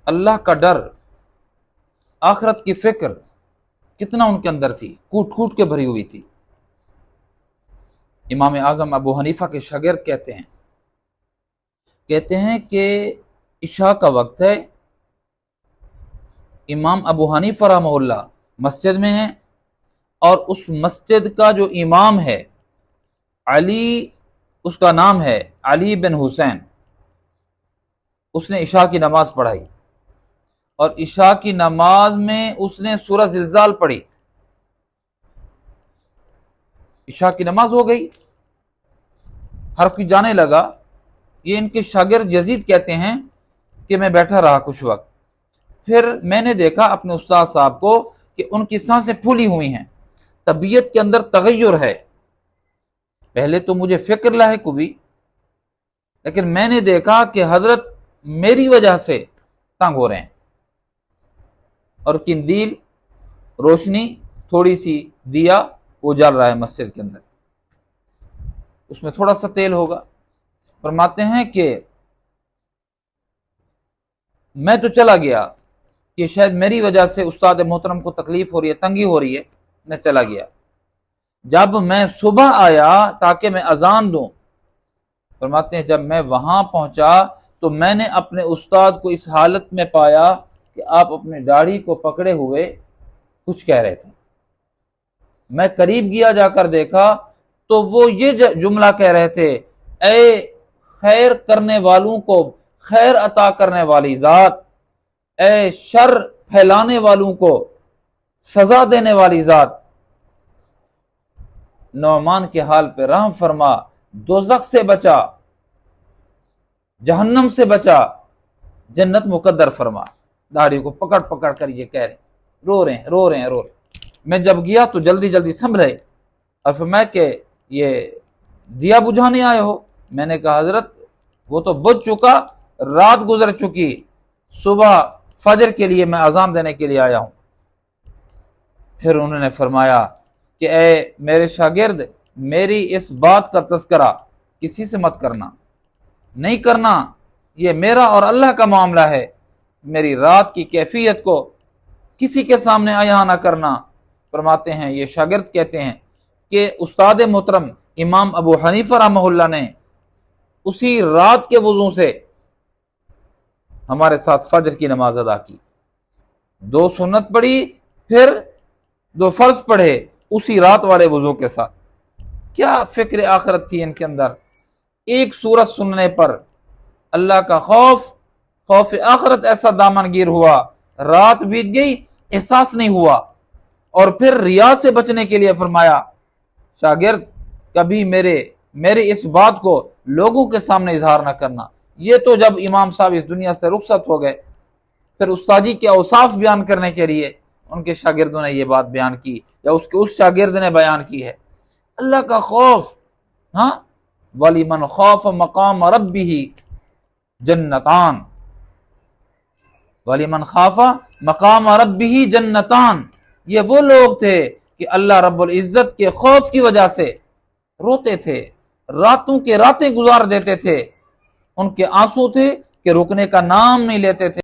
اللہ کا ڈر، آخرت کی فکر کتنا ان کے اندر تھی، کوٹ کوٹ کے بھری ہوئی تھی۔ امام اعظم ابو حنیفہ کے شاگرد کہتے ہیں کہ عشاء کا وقت ہے، امام ابو حنیفہ رحمہ اللہ مسجد میں ہیں، اور اس مسجد کا جو امام ہے علی، اس کا نام ہے علی بن حسین، اس نے عشاء کی نماز پڑھائی، اور عشاء کی نماز میں اس نے سورہ زلزال پڑھی۔ عشاء کی نماز ہو گئی، ہر کوئی جانے لگا۔ یہ ان کے شاگرد یزید کہتے ہیں کہ میں بیٹھا رہا کچھ وقت، پھر میں نے دیکھا اپنے استاد صاحب کو کہ ان کی سانسیں پھولی ہوئی ہیں، طبیعت کے اندر تغیر ہے۔ پہلے تو مجھے فکر لاحق ہوئی، لیکن میں نے دیکھا کہ حضرت میری وجہ سے تنگ ہو رہے ہیں، اور قندیل روشنی تھوڑی سی دیا وہ جل رہا ہے مسجد کے اندر، اس میں تھوڑا سا تیل ہوگا۔ فرماتے ہیں کہ میں تو چلا گیا کہ شاید میری وجہ سے استاد محترم کو تکلیف ہو رہی ہے، تنگی ہو رہی ہے، میں چلا گیا۔ جب میں صبح آیا تاکہ میں اذان دوں، فرماتے ہیں جب میں وہاں پہنچا تو میں نے اپنے استاد کو اس حالت میں پایا کہ آپ اپنے داڑھی کو پکڑے ہوئے کچھ کہہ رہے تھے۔ میں قریب گیا، جا کر دیکھا تو وہ یہ جملہ کہہ رہے تھے، اے خیر کرنے والوں کو خیر عطا کرنے والی ذات، اے شر پھیلانے والوں کو سزا دینے والی ذات، نعمان کے حال پہ رحم فرما، دوزخ سے بچا، جہنم سے بچا، جنت مقدر فرما۔ داڑھی کو پکڑ پکڑ کر یہ کہہ رہے، رو رہے ہیں۔ میں جب گیا تو جلدی جلدی سنبھلے، اور فرمایا کہ یہ دیا بجھانے آئے ہو؟ میں نے کہا حضرت وہ تو بجھ چکا، رات گزر چکی، صبح فجر کے لیے میں اذان دینے کے لیے آیا ہوں۔ پھر انہوں نے فرمایا کہ اے میرے شاگرد، میری اس بات کا تذکرہ کسی سے مت کرنا، نہیں کرنا، یہ میرا اور اللہ کا معاملہ ہے، میری رات کی کیفیت کو کسی کے سامنے عیاں نہ کرنا۔ فرماتے ہیں یہ شاگرد کہتے ہیں کہ استاد محترم امام ابو حنیفہ رحمہ اللہ نے اسی رات کے وضو سے ہمارے ساتھ فجر کی نماز ادا کی، 2 سنت پڑھی، پھر 2 فرض پڑھے اسی رات والے وضو کے ساتھ۔ کیا فکر آخرت تھی ان کے اندر! ایک سورت سننے پر اللہ کا خوف آخرت ایسا دامن گیر ہوا، رات بیت گئی احساس نہیں ہوا۔ اور پھر ریا سے بچنے کے لیے فرمایا شاگرد کبھی میرے اس بات کو لوگوں کے سامنے اظہار نہ کرنا۔ یہ تو جب امام صاحب اس دنیا سے رخصت ہو گئے، پھر استاذی کے اوصاف بیان کرنے کے لیے ان کے شاگردوں نے یہ بات بیان کی، یا اس شاگرد نے بیان کی ہے۔ اللہ کا خوف، ہاں، وَلِمَنْ خَافَ مَقَامَ رَبِّهِ جَنَّتَانِ، وَلِمَنْ خَافَ مَقَامَ رَبِّهِ جَنَّتَانِ، یہ وہ لوگ تھے کہ اللہ رب العزت کے خوف کی وجہ سے روتے تھے، راتوں کے راتیں گزار دیتے تھے، ان کے آنسو تھے کہ رکنے کا نام نہیں لیتے تھے۔